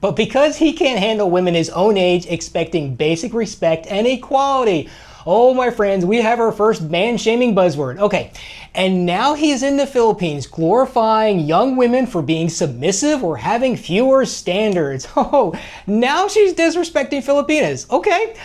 but because he can't handle women his own age expecting basic respect and equality. Oh, my friends, we have our first man-shaming buzzword. Okay, and now he's in the Philippines glorifying young women for being submissive or having fewer standards. Oh, now she's disrespecting Filipinas. Okay,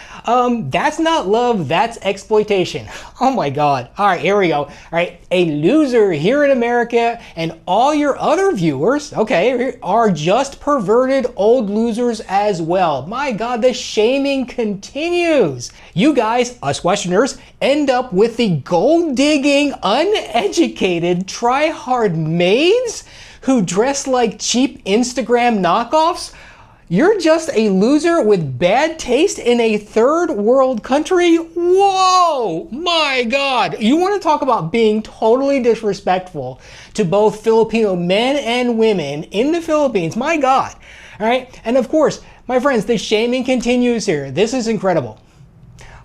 that's not love, that's exploitation. Oh my God. All right, here we go. All right, a loser here in America and all your other viewers, okay, are just perverted old losers as well. My God, the shaming continues. You guys, us Westerners, end up with the gold-digging, uneducated, try-hard maids who dress like cheap Instagram knockoffs. You're just a loser with bad taste in a third world country? Whoa, my God. You want to talk about being totally disrespectful to both Filipino men and women in the Philippines? My God. All right. And of course, my friends, the shaming continues here. This is incredible.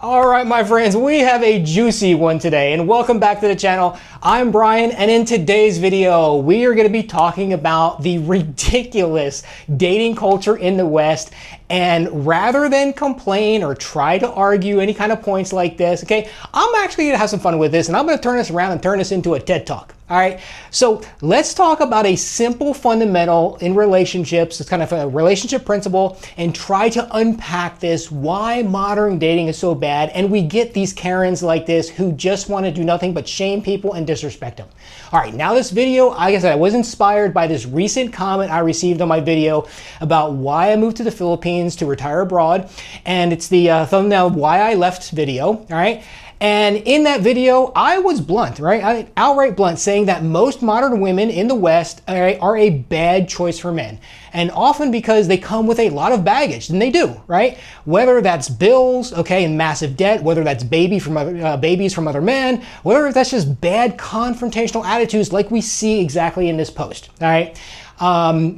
All right, my friends, we have a juicy one today, and welcome back to the channel. I'm Brian, and in today's video, we are going to be talking about the ridiculous dating culture in the West. And rather than complain or try to argue any kind of points like this, okay, I'm actually going to have some fun with this, and I'm going to turn this around and turn this into a TED Talk. All right, so let's talk about a simple fundamental in relationships. It's kind of a relationship principle, and try to unpack this, why modern dating is so bad, and we get these Karens like this who just want to do nothing but shame people and disrespect them. All right, now this video, like I said, I was inspired by this recent comment I received on my video about why I moved to the Philippines to retire abroad, and it's the thumbnail why I left video. All right. And in that video, I was blunt, right? Outright blunt, saying that most modern women in the West are a bad choice for men. And often because they come with a lot of baggage, and they do, right? Whether that's bills, okay, and massive debt, whether that's babies from other men, whether that's just bad confrontational attitudes like we see exactly in this post, all right?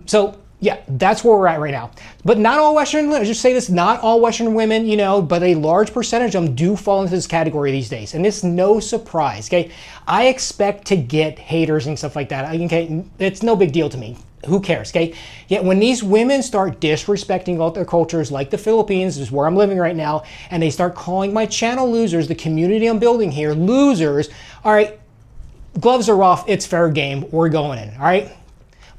So yeah, that's where we're at right now. But not all Western, let's just say this, not all Western women, you know, but a large percentage of them do fall into this category these days. And it's no surprise, okay? I expect to get haters and stuff like that. Okay, it's no big deal to me. Who cares, okay? Yet when these women start disrespecting other cultures like the Philippines, is where I'm living right now, and they start calling my channel losers, the community I'm building here, losers, all right, gloves are off, it's fair game, we're going in, all right?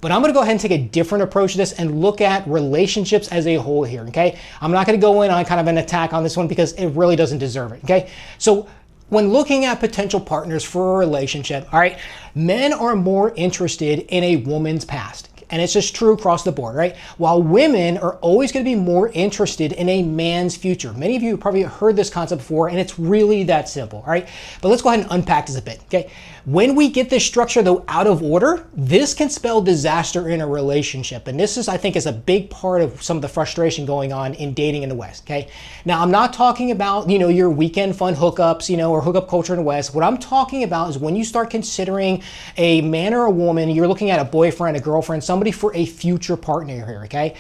But I'm going to go ahead and take a different approach to this and look at relationships as a whole here, okay? I'm not going to go in on kind of an attack on this one because it really doesn't deserve it, okay? So when looking at potential partners for a relationship, all right, men are more interested in a woman's past. And it's just true across the board, right? While women are always going to be more interested in a man's future. Many of you have probably heard this concept before, and it's really that simple, all right? But let's go ahead and unpack this a bit, okay? When we get this structure, though, out of order, this can spell disaster in a relationship. And this is, I think, is a big part of some of the frustration going on in dating in the West, okay? Now, I'm not talking about, you know, your weekend fun hookups, you know, or hookup culture in the West. What I'm talking about is when you start considering a man or a woman, you're looking at a boyfriend, a girlfriend, somebody for a future partner here, okay?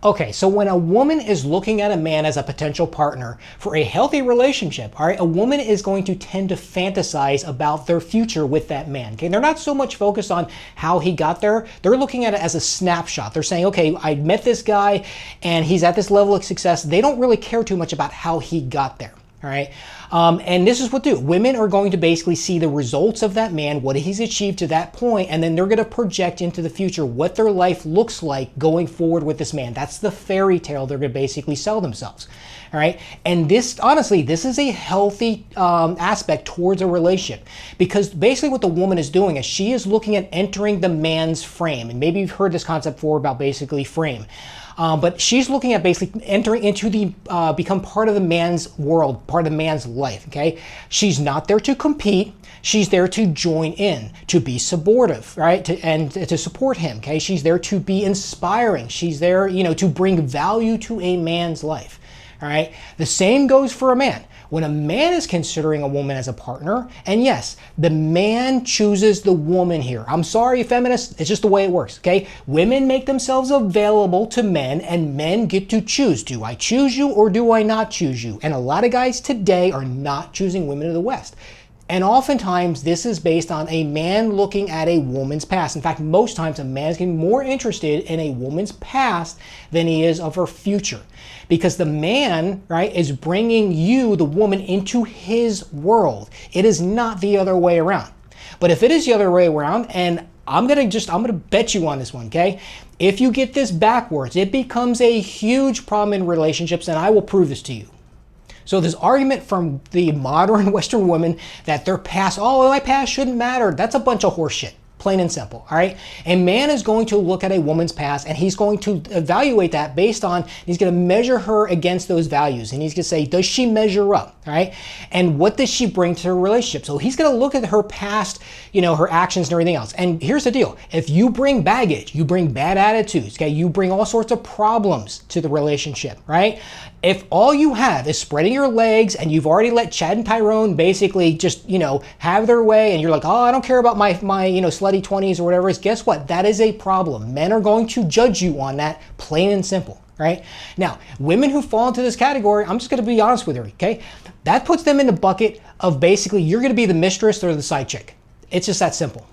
Okay, so when a woman is looking at a man as a potential partner for a healthy relationship, all right, a woman is going to tend to fantasize about their future with that man, okay? They're not so much focused on how he got there. They're looking at it as a snapshot. They're saying, okay, I met this guy and he's at this level of success. They don't really care too much about how he got there. All right. And this is what women are going to basically see the results of that man, what he's achieved to that point, and then they're going to project into the future what their life looks like going forward with this man. That's the fairy tale they're going to basically sell themselves. All right. And this, honestly, this is a healthy aspect towards a relationship, because basically what the woman is doing is she is looking at entering the man's frame. And maybe you've heard this concept before about basically frame. But she's looking at basically entering into the, become part of the man's world, part of the man's life, okay? She's not there to compete. She's there to join in, to be supportive, right? And to support him, okay? She's there to be inspiring. She's there, you know, to bring value to a man's life, all right? The same goes for a man. When a man is considering a woman as a partner, and yes, the man chooses the woman here. I'm sorry, feminists, it's just the way it works, okay? Women make themselves available to men, and men get to choose. Do I choose you or do I not choose you? And a lot of guys today are not choosing women of the West. And oftentimes this is based on a man looking at a woman's past. In fact, most times a man is getting more interested in a woman's past than he is of her future. Because the man, right, is bringing you, the woman, into his world. It is not the other way around. But if it is the other way around, and I'm gonna bet you on this one, okay? If you get this backwards, it becomes a huge problem in relationships, and I will prove this to you. So this argument from the modern Western women that their past, oh, my past shouldn't matter, that's a bunch of horseshit. Plain and simple, all right? A man is going to look at a woman's past and he's going to evaluate that based on, he's going to measure her against those values. And he's going to say, does she measure up, all right? And what does she bring to her relationship? So he's going to look at her past, you know, her actions and everything else. And here's the deal. If you bring baggage, you bring bad attitudes, okay? You bring all sorts of problems to the relationship, right? If all you have is spreading your legs and you've already let Chad and Tyrone basically just, you know, have their way and you're like, oh, I don't care about my you know, slutty 20s or whatever it is, guess what? That is a problem. Men are going to judge you on that, plain and simple, right? Now, women who fall into this category, I'm just going to be honest with you, okay? That puts them in the bucket of basically you're going to be the mistress or the side chick. It's just that simple.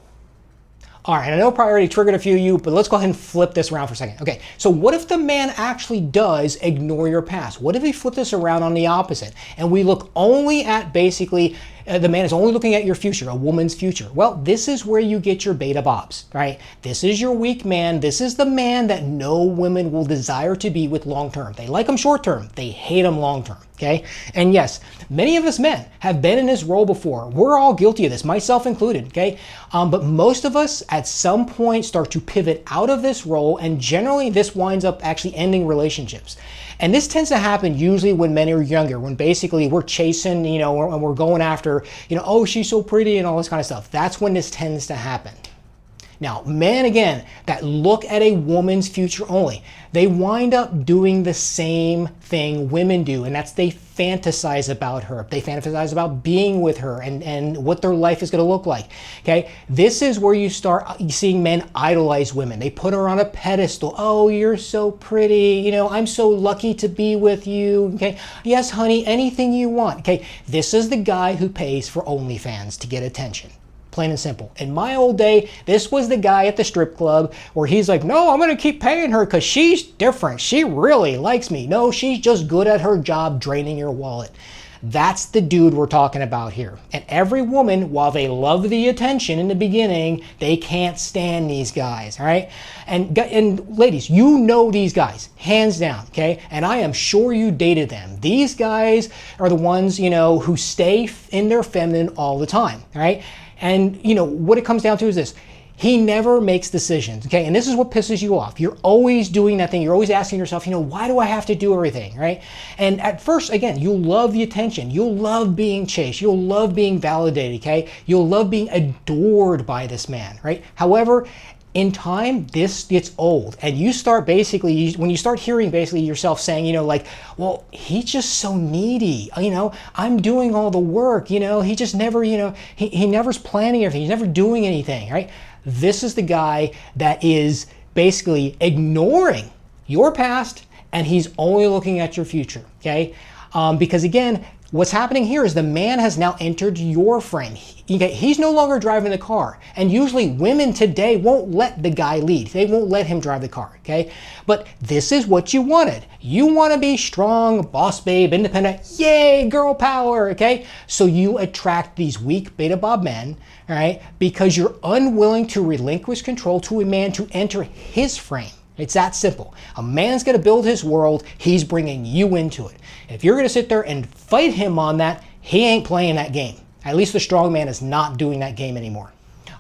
All right, I know I probably already triggered a few of you, but let's go ahead and flip this around for a second. Okay, so what if the man actually does ignore your past? What if we flip this around on the opposite and we look only at basically, the man is only looking at your future, a woman's future? Well, this is where you get your beta bobs, right? This is your weak man. This is the man that no women will desire to be with long term. They like him short term. They hate him long term. Okay. And yes, many of us men have been in this role before. We're all guilty of this, myself included. Okay. But most of us at some point start to pivot out of this role. And generally this winds up actually ending relationships. And this tends to happen usually when men are younger, when basically we're chasing, you know, and we're going after, you know, oh, she's so pretty and all this kind of stuff. That's when this tends to happen. Now, men, again, that look at a woman's future only, they wind up doing the same thing women do, and that's they fantasize about her. They fantasize about being with her and what their life is going to look like, okay? This is where you start seeing men idolize women. They put her on a pedestal. Oh, you're so pretty. You know, I'm so lucky to be with you, okay? Yes, honey, anything you want, okay? This is the guy who pays for OnlyFans to get attention. Plain and simple. In my old day, this was the guy at the strip club where he's like, no, I'm going to keep paying her because she's different. She really likes me. No, she's just good at her job draining your wallet. That's the dude we're talking about here. And every woman, while they love the attention in the beginning, they can't stand these guys, all right? And ladies, you know these guys, hands down, okay? And I am sure you dated them. These guys are the ones, you know, who stay in their feminine all the time, all right? And, you know, what it comes down to is this. He never makes decisions, okay? And this is what pisses you off. You're always doing that thing. You're always asking yourself, you know, why do I have to do everything, right? And at first, again, you'll love the attention. You'll love being chased. You'll love being validated, okay? You'll love being adored by this man, right? However, in time, this gets old, and you start basically, when you start hearing basically yourself saying, you know, like, well, he's just so needy, you know, I'm doing all the work, you know, he just never, you know, he never's planning everything, he's never doing anything, right? This is the guy that is basically ignoring your past, and he's only looking at your future, okay? Because again, what's happening here is the man has now entered your frame. He's no longer driving the car. And usually women today won't let the guy lead. They won't let him drive the car, okay? But this is what you wanted. You want to be strong, boss babe, independent, yay, girl power, okay? So you attract these weak beta bob men, all right? Because you're unwilling to relinquish control to a man to enter his frame. It's that simple. A man's going to build his world. He's bringing you into it. If you're going to sit there and fight him on that, he ain't playing that game. At least the strong man is not doing that game anymore.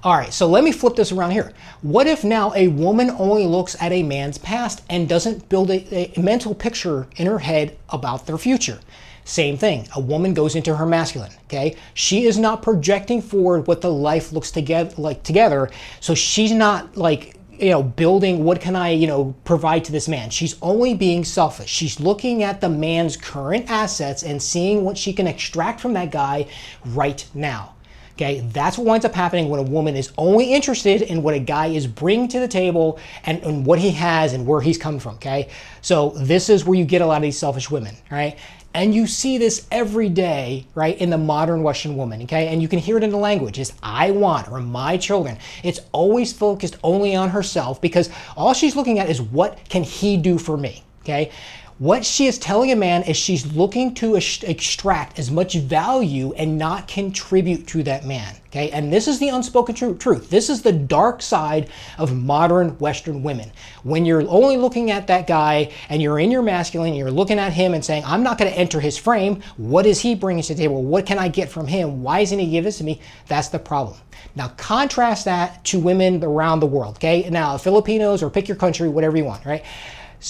All right, so let me flip this around here. What if now a woman only looks at a man's past and doesn't build a mental picture in her head about their future? Same thing. A woman goes into her masculine, okay? She is not projecting forward what the life looks together. So she's not like, you know, building what can I, you know, provide to this man. She's only being selfish. She's looking at the man's current assets and seeing what she can extract from that guy right now. Okay, that's what winds up happening when a woman is only interested in what a guy is bringing to the table and what he has and where he's coming from, okay? So this is where you get a lot of these selfish women, right? And you see this every day, right, in the modern Western woman, okay? And you can hear it in the language. It's I want, or my children. It's always focused only on herself because all she's looking at is what can he do for me, okay? What she is telling a man is she's looking to extract as much value and not contribute to that man, okay? And this is the unspoken truth. This is the dark side of modern Western women. When you're only looking at that guy and you're in your masculine, and you're looking at him and saying, I'm not going to enter his frame. What is he bringing to the table? What can I get from him? Why isn't he give this to me? That's the problem. Now contrast that to women around the world, okay? Now Filipinos, or pick your country, whatever you want, right?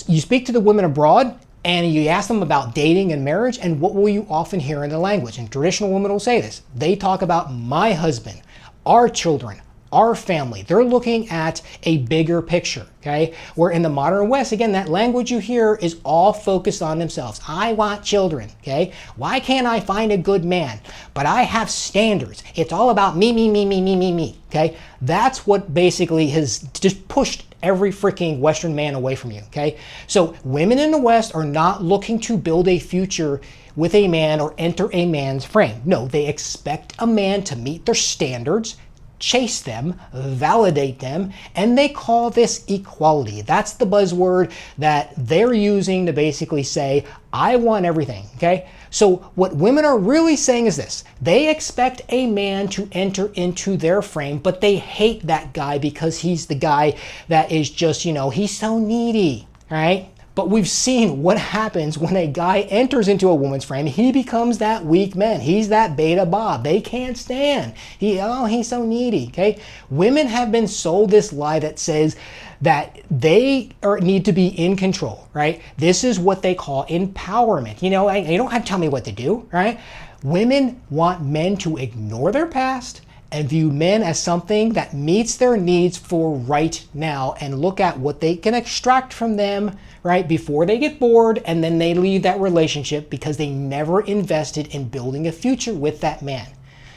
You speak to the women abroad and you ask them about dating and marriage, and what will you often hear in the language? And traditional women will say this. They talk about my husband, our children, our family. They're looking at a bigger picture, okay? Where in the modern West, again, that language you hear is all focused on themselves. I want children, okay? Why can't I find a good man? But I have standards. It's all about me, me, me, me, me, me, me, okay? That's what basically has just pushed every freaking Western man away from you, okay? So women in the West are not looking to build a future with a man or enter a man's frame. No, they expect a man to meet their standards, chase them, validate them, and they call this equality. That's the buzzword that they're using to basically say, I want everything, okay? So what women are really saying is this. They expect a man to enter into their frame, but they hate that guy because he's the guy that is just, you know, he's so needy, right? But we've seen what happens when a guy enters into a woman's frame. He becomes that weak man. He's that beta Bob. They can't stand. He's so needy, okay? Women have been sold this lie that says that they need to be in control, right? This is what they call empowerment. You know, you don't have to tell me what to do, right? Women want men to ignore their past and view men as something that meets their needs for right now and look at what they can extract from them, right, before they get bored and then they leave that relationship because they never invested in building a future with that man,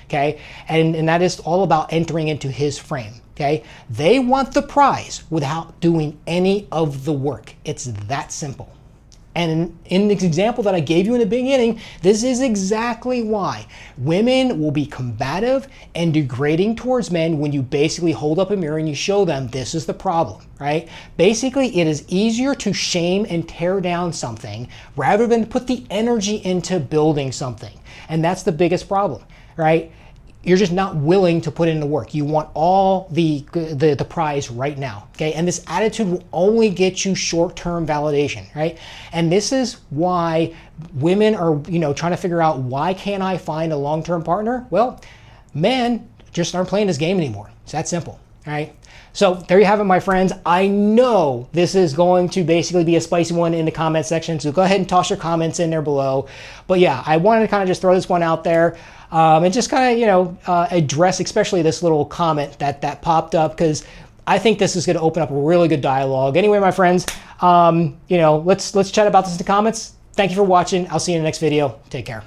okay? And that is all about entering into his frame, okay? They want the prize without doing any of the work. It's that simple. And in the example that I gave you in the beginning, this is exactly why women will be combative and degrading towards men when you basically hold up a mirror and you show them this is the problem, right? Basically, it is easier to shame and tear down something rather than put the energy into building something. And that's the biggest problem, right? You're just not willing to put in the work. You want all the prize right now, okay? And this attitude will only get you short-term validation, right? And this is why women are, you know, trying to figure out why can't I find a long-term partner? Well, men just aren't playing this game anymore. It's that simple, all right? So there you have it, my friends. I know this is going to basically be a spicy one in the comment section, so go ahead and toss your comments in there below. But yeah, I wanted to kind of just throw this one out there. And just kind of, you know, address especially this little comment that popped up, because I think this is going to open up a really good dialogue. Anyway, my friends, you know, let's chat about this in the comments. Thank you for watching. I'll see you in the next video. Take care.